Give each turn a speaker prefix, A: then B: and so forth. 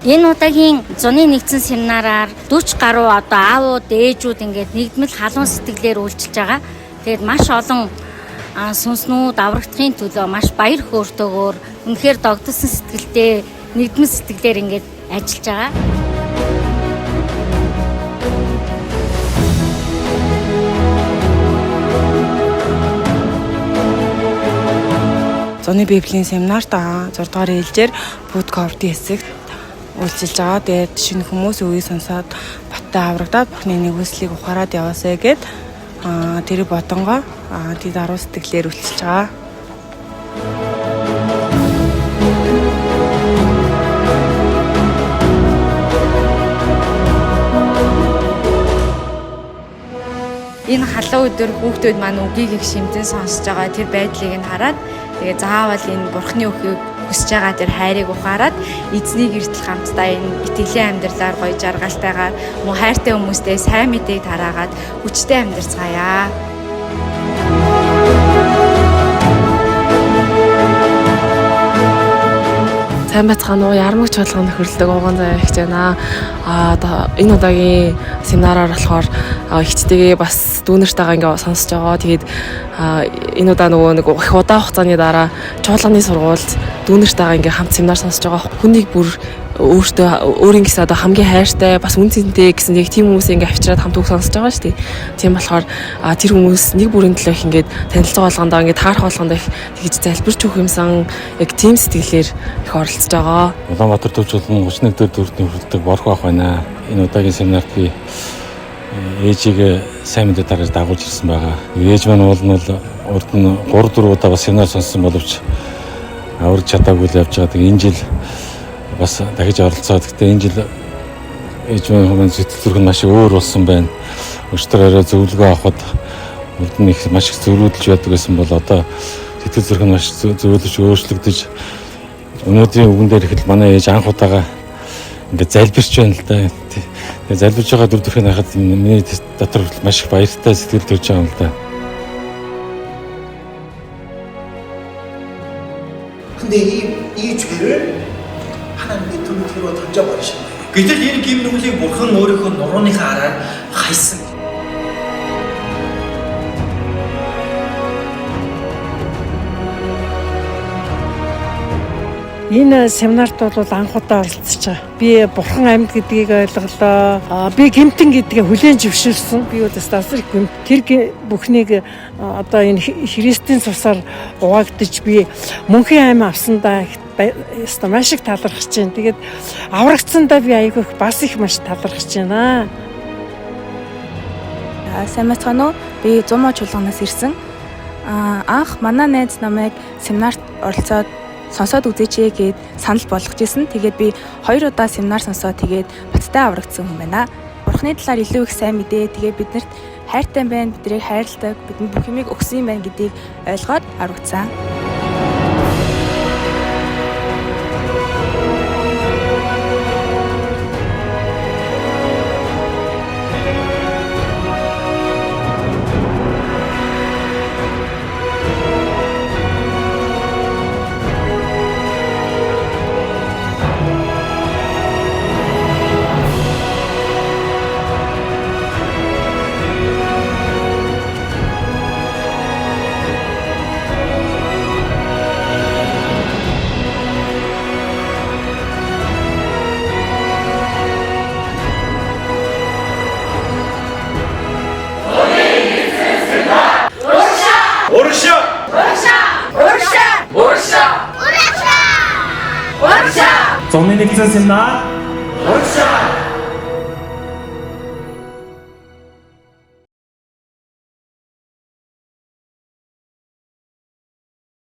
A: Энэ удаагийн зуны нэгдсэн семинараар 40 гаруй одоо аавууд, ээжүүд ингээд нэгдмэл халуун сэтгэлээр үйлчилж байгаа. Тэгээд маш олон сүнснүүд аврагдахын төлөө маш баяр хөөртэйгээр үнэхээр догдсон сэтгэлтэй, нэгдмэл сэтгэлээр ингээд ажиллаж байгаа.
B: Зуны библийн семинарт 6 дугаар ээлжээр Будковтын хэсэгт үйлчилж байгаа. Тэгээд шинэ хүмүүс үгийг сонсоод баттай аврагдаад Бурхны нэгүслийг ухаарад яваасай гэд тэр ботонгоо тэд 10 сэтгэлээр үйлчилж байгаа.
C: Энэ халуун өдөр хүүхдүүд маань үгийг их шимтэн сонсож байгаа тэр байдлыг нь хараад тэгээ заавал энэ Бурхны үгийг хүсэж байгаа тэр хайрыг ухаарад эзнийг эртэл хамтдаа энэ итгэлийн амьдралаар гоё жаргалтайгаар мөн хайртай хүмүүстэй сайн мэдээг тараагаад хүчтэй амьдарцгаая.
D: Сайн байцгаана уу? Ярамгч болгоно хөрөлдөг ууган заяа хийж байна. Одоо энэ удаагийн семинараар болохоор ихчтэйгээ бас дүүнэртэйгээ ингээ сонсож байгаа. Тэгээд энэ удаа нөгөө нэг их удаан хугацааны дараа чуулганы сургуульд дүүнэртэйгээ ингээ хамт семинар сонсож байгаа. Хүнийг бүр өөрийн гэсэн одоо хамгийн хайртай бас үн цэнтэй гэсэн яг тийм хүмүүс ингээ авчираад хамт үг сонсож байгаа шүү дээ. Тийм болохоор тэр хүмүүс нэг бүрийн төлөө их ингээ танилцаа болгондоо ингээ таарах болгондоо их тэгж залбирч өгөх юмсан яг тийм сэтгэлээр их оролцож байгаа.
E: Улаанбаатар төвчөлн 31 дэх дүртний хүрдэг борх байх байна. Энэ удаагийн семинарт би ээжийг сайн мэдээ дарааж дагуулж ирсэн байгаа. Ээж маань бол урд нь 3-4 удаа бас семинар сонссон боловч аварж чадаагүй л явж байгаа. Энэ жил бас дахиж оролцоод. Гэхдээ энэ жил ээж маань сэтгэл зүрх нь маш өөр болсон байна. Өчтөр арай зөвлөгөө авахд урд нь их маш их зөрүүдэлж байдаг гэсэн бол одоо сэтгэл зүрх нь маш зөөлөж өөрчлөгдөж өнөөдрийн үгэн дээр ихэд манай ээж анх удаага ингээд залбирч байна л да. Тэгээ залбирж байгаа дүр төрхийг харахад миний дотор маш их баяртай сэтгэл төрж байгаа юм л да.
F: 근데 이 죄를 하나님의 등뒤로 던져버리신 거예요.
G: Гэтэл энэ гим нүглийг бурхан өөрийнхөө нурууныхаа араар хайсан.
H: Энэ семинарт бол анх удаа оролцож байгаа. Би бурхан амьд гэдгийг ойлголоо. Би гэмтэн гэдгээ хүлээн зөвшөөрсөн. Би бас асар их гэмт. Тэр бүхнийг одоо энэ Христийн цусаар угаагдж би мөнхийн амь авсандаа яста маш их талархаж байна. Тэгээд аврагдсандаа би айгүй бас их маш талархаж байна.
C: Сайн байцгаана уу? Би 100 муу чуулганаас ирсэн. Анх манай найз намайг семинарт оролцоод сонсоод үзээч гээд санал болгож ирсэн. Тэгээд би 2 удаа семинар сонсоод тэгээд баттай аврагдсан хүн байна. Бурхны талаар илүү их сайн мэдээ. Тэгээд биднэрт хайртай байна, биднийг хайрладаг, бидэнд бүх юмыг өгсөн юм байна гэдгийг ойлгоод аврагдсан.
G: Зуны нэгдсэн семинар.